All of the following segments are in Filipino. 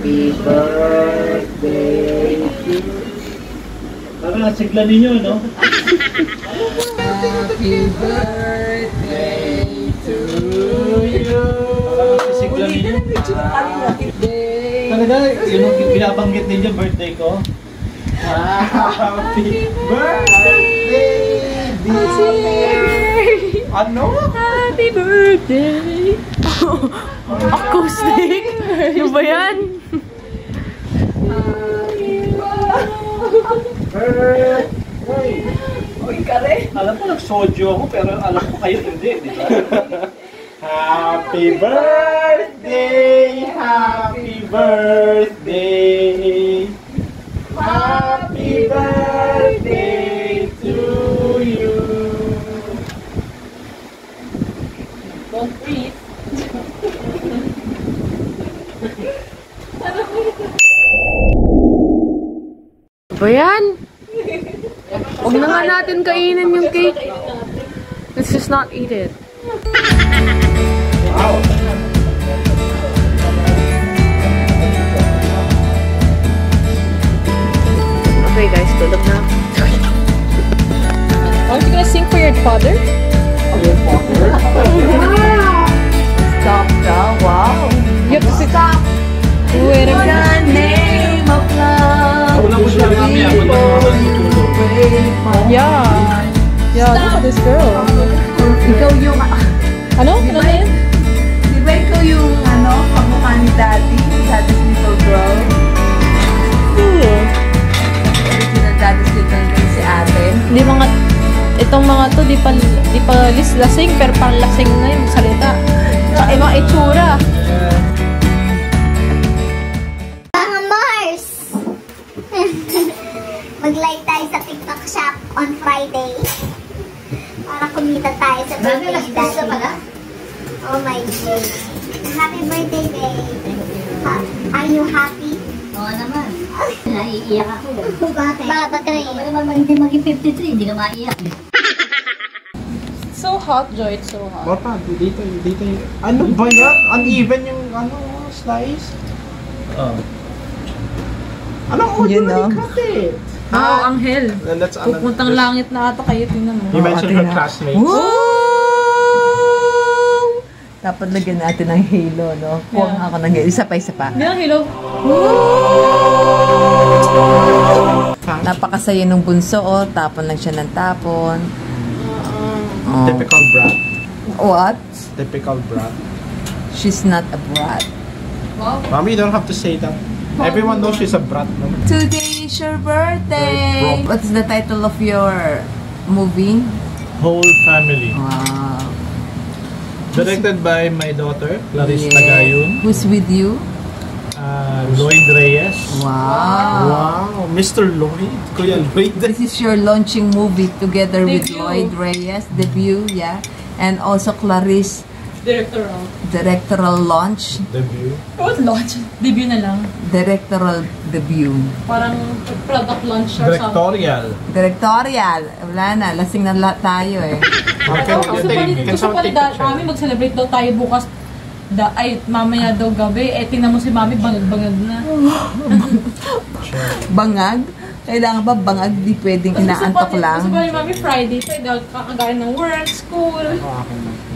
Happy birthday to you. Parang sigla ninyo, no? Happy birthday to you. Parang sigla ninyo. Talaga, yun ang binabanggit ninyo, birthday ko. Happy birthday, dear. Ano? Happy birthday! Acoustic? Ano ba yan? Birthday! Uy, kare! Alam ko nag-soju ako, pero alam ko kayo hindi, di ba? Happy birthday! Happy birthday! Happy birthday to you! Don't breathe. Ba yan? Huwag na nga natin kainin yung cake. Let's just not eat it. Wow! Okay guys, tulog na. Aren't you gonna sing for your father? Stop the wow! You have to stop! Wait a minute. Name of love. Wala ko siya kami, ako na Yeah. Yeah, look at this girl. Ikaw yung... Ano? Ano na yun? Di ba ikaw yung kamukha ni Daddy? Daddy's little girl? Daddy's little girl si ate? Di mga... Itong mga to, di pa lasing, pero pang lasing na yung salita. Tsaka ibang itsura. Mga Mars! Mag-live tayo sa TikTok shop on Friday. Para kumita tayo sa birthday daddy. Oh my God. Happy birthday, babe. Are you happy? Oo naman. Naiiyak ako. Bakit? Bakit ka naiiyak? Wala naman hindi maging 53, hindi ka maiiyak. So hot, Joy. It's so hot. Bata, dito. Ano ba yan? Uneven yung slice? Anong audio na cut it? Oh, Anghel. That's Pupuntang langit na ata kayo. Tingnan mo. You mentioned her classmates. Wow! Dapat lagyan natin ng halo, no? Kuha nga ako ng halo. Isa pa. Hindi lang, hello. Napakasaya ng bunso, oh. Tapon lang siya ng tapon. Oh. Typical brat. What? Typical brat. She's not a brat. Wow. Mommy, you don't have to say that. Everyone knows she's a brat, no? Today is your birthday! What's the title of your movie? Whole Family. Wow. Directed by my daughter, Clarice Tagayon. Who's with you? Lloyd Reyes. Wow. Wow, Mr. Lloyd. Kuya Lloyd. This is your launching movie together with Debut. Lloyd Reyes. Debut, yeah. And also Clarice. Directorial launch. Debut. What launch? Debut na lang. Directorial debut. Parang product launch or something. Directorial. Wala na. Lasing na lahat tayo eh. Gusto pa rin mami mag-celebrate daw tayo bukas. Ay, mamaya daw gabi. Eh, tingnan mo si mami, bangag-bangag na. Bangag? Kailangan ba bangag? Di pwedeng inaantok lang. Kasi pa mami, Friday tayo, kakagain ng work, school.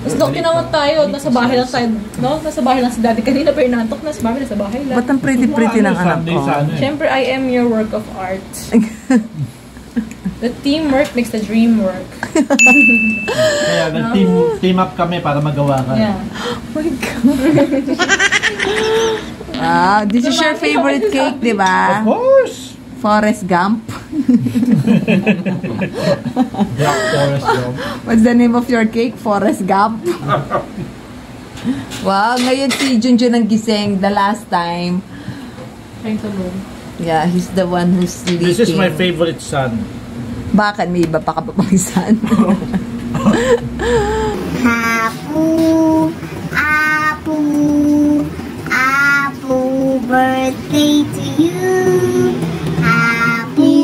Tapos doon kinamot tayo, nasa bahay lang tayo, no? Nasa bahay lang si daddy kanina, pero inaantok na si mami, nasa bahay lang. Ba't ang pretty-pretty ng anak ko? Siyempre, I am your work of art. The teamwork makes the dream work. Kaya nag-team up kami para magawa ka. Yeah. Oh my God. Wow, this is your favorite cake, di ba? Of course! Forrest Gump. Black Forest Gump. What's the name of your cake? Forrest Gump. Wow, ngayon si Junjun ang gising the last time. Trying to move. Yeah, he's the one who's sleeping. This is my favorite son. Bakit? May iba pa ka pa pang son? Happy birthday to you. Happy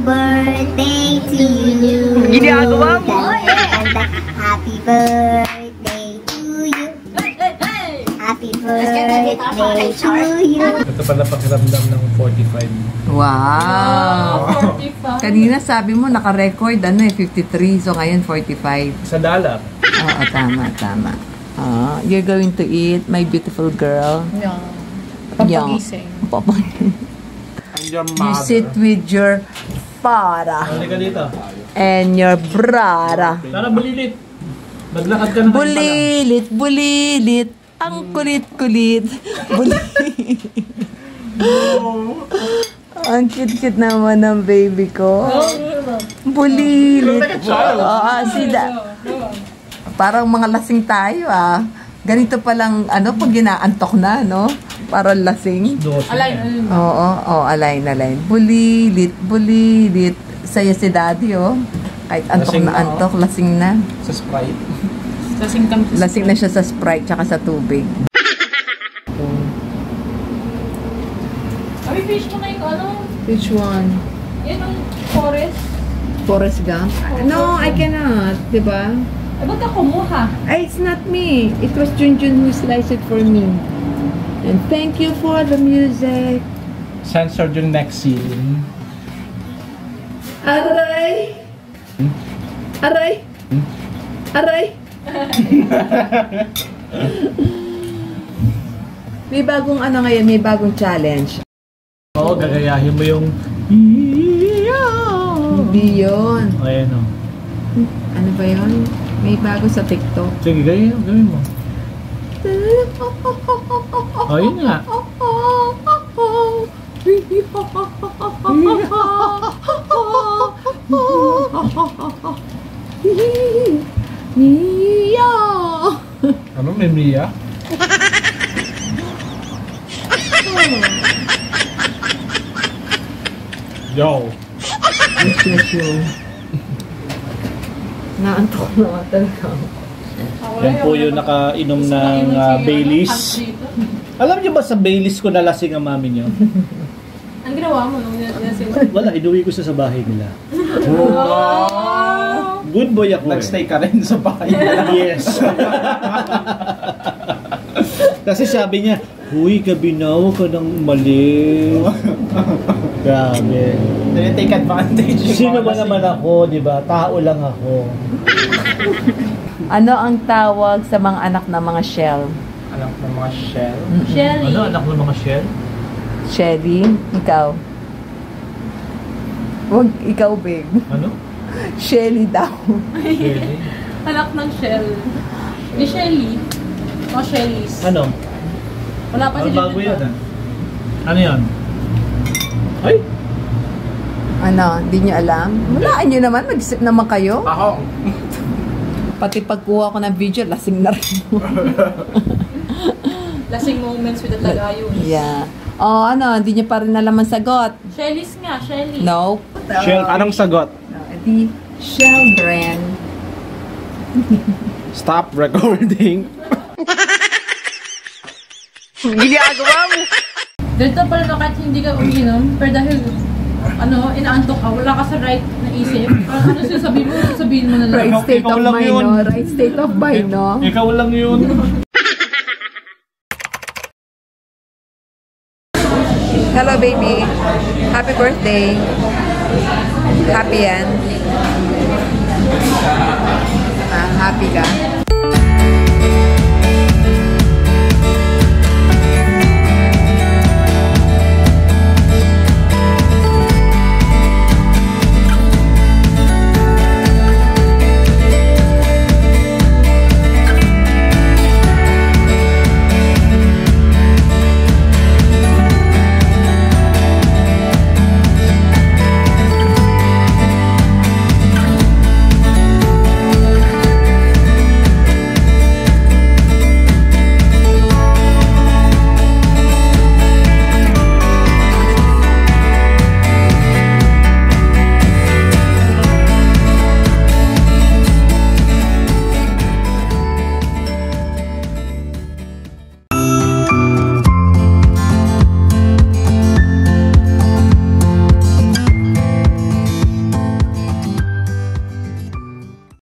birthday to you. Ginagawa mo? Happy birthday to you. birthday to you. Ito pala pakiramdam ng 45. Wow! 45. Kanina sabi mo, naka-record, 53. So, ngayon, 45. Sa dollar. Oo, tama. You're going to eat, my beautiful girl. Yeah. Yeah. Papagising. You sit with your father Halika dito. and your brother. Tara, bulilit. Naglakad ka na Bulilit. Ang kulit-kulit. Bulilit. Ang cute-cute naman ng baby ko. Bulilit. Parang mga lasing tayo Ganito palang pag ginaantok na, no? Parang lasing. Align. Oo, align. Bulilit. Saya si daddy, Kahit antok Lasing na na, antok, lasing na. Sa Sprite. Lasing na siya sa Sprite tsaka sa tubig. Ay, fish mo na yung Which one? Yan ang forest. Forrest Gump? No, I cannot. Diba? Ay, ba't ka kumuha? It's not me. It was Junjun who sliced it for me. And thank you for the music. Censored yung next scene. Aray! May bagong ngayon, may bagong challenge. Oo, gagayahin mo yung Hindi yun. Ayan o. Ano ba yun? May bago sa TikTok. Sige, gawin mo. Ayun nga. Mia! Ano, may Mia? Yo. Yes. Naantok na talaga. Yan po yung nakainom ng Baileys. Alam niyo ba sa Baileys ko nalasing ang mami niyo? Ang ginawa mo nung nalasing? Wala, inuwi ko sa bahay nila. Wow! Good boy ako. Nagstay ka rin sa bahay nila. Yes. Kasi sabi niya, huy, kabinaw ka ng mali. Grabe. Take advantage. Sino ba naman ako, di ba? Tao lang ako. Ano ang tawag sa mga anak ng mga shell? Anak ng mga shell. Shelly. Ano, anak ng mga shell? Shelly, ikaw. Huwag ikaw, babe. Ano? Shelly daw. Shelly? Anak ng Shell. Ni Shelly. O Shelly's. Ano? Wala pa si Bago Judith. yan, Ano yan? Ay! Ano, hindi nyo alam? Walaan nyo naman, mag-isip naman kayo. Pahong. Pati pagkuha ko ng video, lasing na rin. Lasing moments with the Tagayos. Yeah. Hindi nyo pa rin alam ang sagot. Shelly's nga, Shelly. No. Shell, anong sagot? The Shell brand. Stop recording. Dito pala na kahit hindi ka uminom, pero dahil inaantok ka, wala ka sa right na isip. Ano sasabihin mo na lang. Right state Ikaw of lang mind, yun. no? Right state of mind, no? Ikaw lang yun. Hello, baby. Happy birthday. Happy yan.